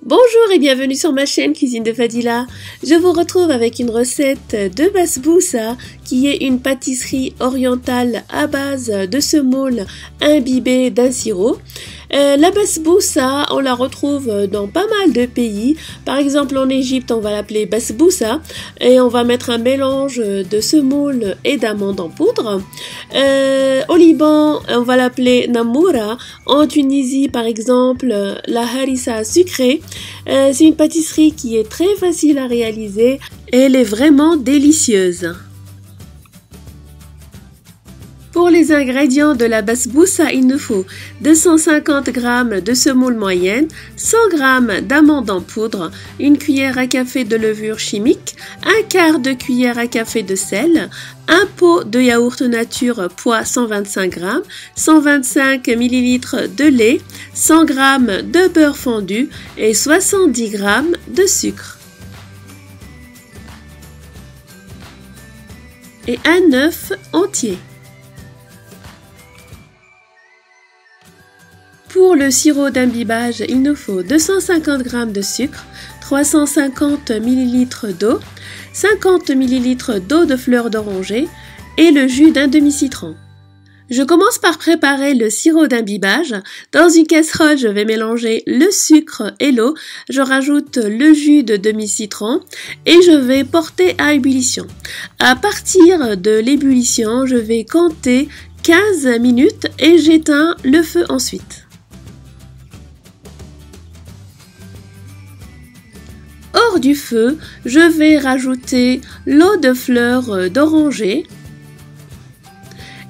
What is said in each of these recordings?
Bonjour et bienvenue sur ma chaîne Cuisine de Fadila. Je vous retrouve avec une recette de basbousa qui est une pâtisserie orientale à base de semoule imbibée d'un sirop. La basbousa, on la retrouve dans pas mal de pays. Par exemple en Égypte, on va l'appeler basbousa et on va mettre un mélange de semoule et d'amandes en poudre. Au Liban, on va l'appeler namoura. En Tunisie, par exemple, la harissa sucrée. C'est une pâtisserie qui est très facile à réaliser et elle est vraiment délicieuse. Pour les ingrédients de la basbousa, il nous faut 250 g de semoule moyenne, 100 g d'amandes en poudre, une cuillère à café de levure chimique, un quart de cuillère à café de sel, un pot de yaourt nature poids 125 g, 125 ml de lait, 100 g de beurre fondu et 70 g de sucre. Et un œuf entier. Pour le sirop d'imbibage, il nous faut 250 g de sucre, 350 ml d'eau, 50 ml d'eau de fleur d'oranger et le jus d'un demi-citron. Je commence par préparer le sirop d'imbibage. Dans une casserole, je vais mélanger le sucre et l'eau. Je rajoute le jus de demi-citron et je vais porter à ébullition. À partir de l'ébullition, je vais compter 15 minutes et j'éteins le feu ensuite. Hors du feu, je vais rajouter l'eau de fleur d'oranger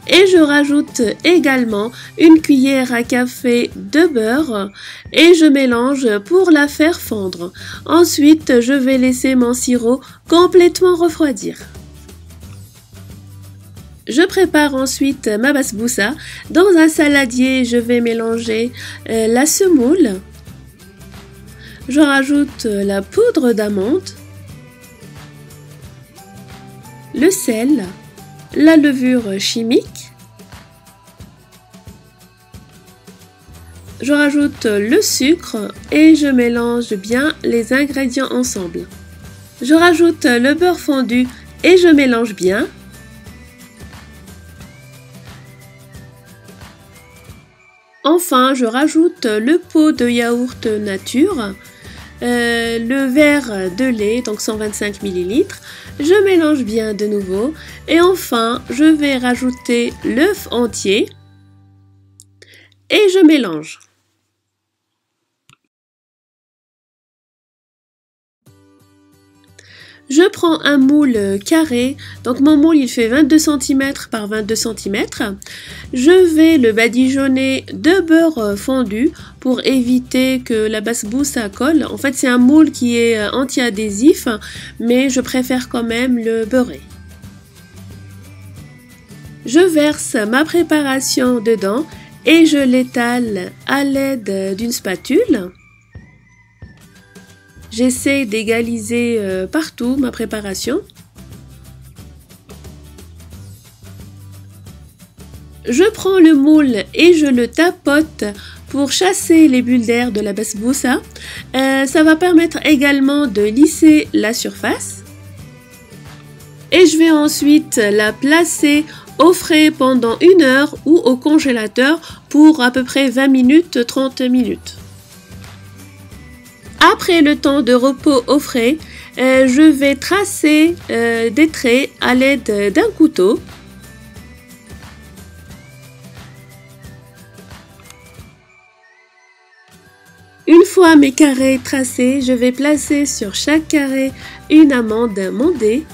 et je rajoute également une cuillère à café de beurre et je mélange pour la faire fondre. Ensuite, je vais laisser mon sirop complètement refroidir. Je prépare ensuite ma basbousa. Dans un saladier, je vais mélanger la semoule. Je rajoute la poudre d'amande, le sel, la levure chimique. Je rajoute le sucre et je mélange bien les ingrédients ensemble. Je rajoute le beurre fondu et je mélange bien. Enfin, je rajoute le pot de yaourt nature, le verre de lait, donc 125 ml. Je mélange bien de nouveau. Et enfin, je vais rajouter l'œuf entier et je mélange. Je prends un moule carré, donc mon moule il fait 22 cm par 22 cm. Je vais le badigeonner de beurre fondu pour éviter que la basbousa colle. En fait c'est un moule qui est anti-adhésif, mais je préfère quand même le beurrer. Je verse ma préparation dedans et je l'étale à l'aide d'une spatule. J'essaie d'égaliser partout ma préparation. Je prends le moule et je le tapote pour chasser les bulles d'air de la basbousa. Ça va permettre également de lisser la surface. Et je vais ensuite la placer au frais pendant 1 heure ou au congélateur pour à peu près 20 minutes, 30 minutes. Après le temps de repos au frais, je vais tracer des traits à l'aide d'un couteau. Une fois mes carrés tracés, je vais placer sur chaque carré une amande mondée.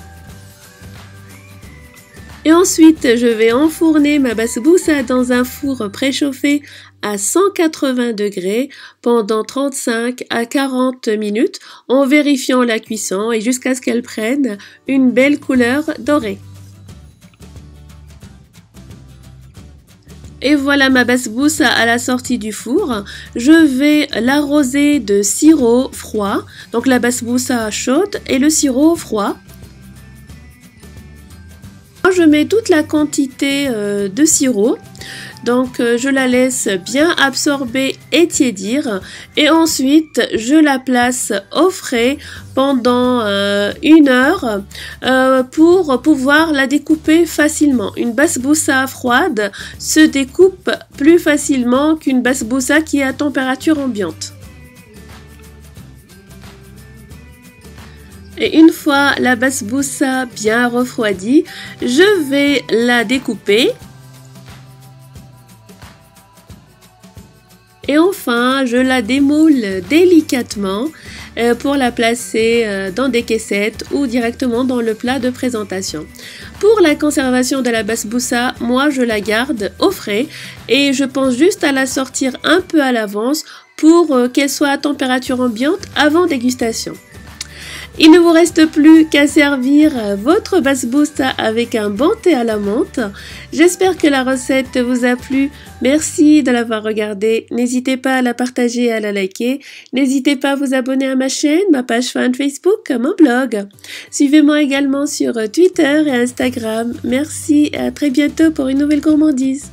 Et ensuite, je vais enfourner ma basbousa dans un four préchauffé à 180 degrés pendant 35 à 40 minutes en vérifiant la cuisson et jusqu'à ce qu'elle prenne une belle couleur dorée. Et voilà ma basbousa à la sortie du four. Je vais l'arroser de sirop froid, donc la basbousa chaude et le sirop froid. Je mets toute la quantité de sirop. Donc je la laisse bien absorber et tiédir et ensuite je la place au frais pendant 1 heure pour pouvoir la découper facilement. Une basbousa froide se découpe plus facilement qu'une basbousa qui est à température ambiante. Et une fois la basbousa bien refroidie, je vais la découper. Et enfin, je la démoule délicatement pour la placer dans des caissettes ou directement dans le plat de présentation. Pour la conservation de la basbousa, moi je la garde au frais et je pense juste à la sortir un peu à l'avance pour qu'elle soit à température ambiante avant dégustation. Il ne vous reste plus qu'à servir votre basbousa avec un bon thé à la menthe. J'espère que la recette vous a plu. Merci de l'avoir regardée. N'hésitez pas à la partager et à la liker. N'hésitez pas à vous abonner à ma chaîne, ma page fan Facebook, mon blog. Suivez-moi également sur Twitter et Instagram. Merci et à très bientôt pour une nouvelle gourmandise.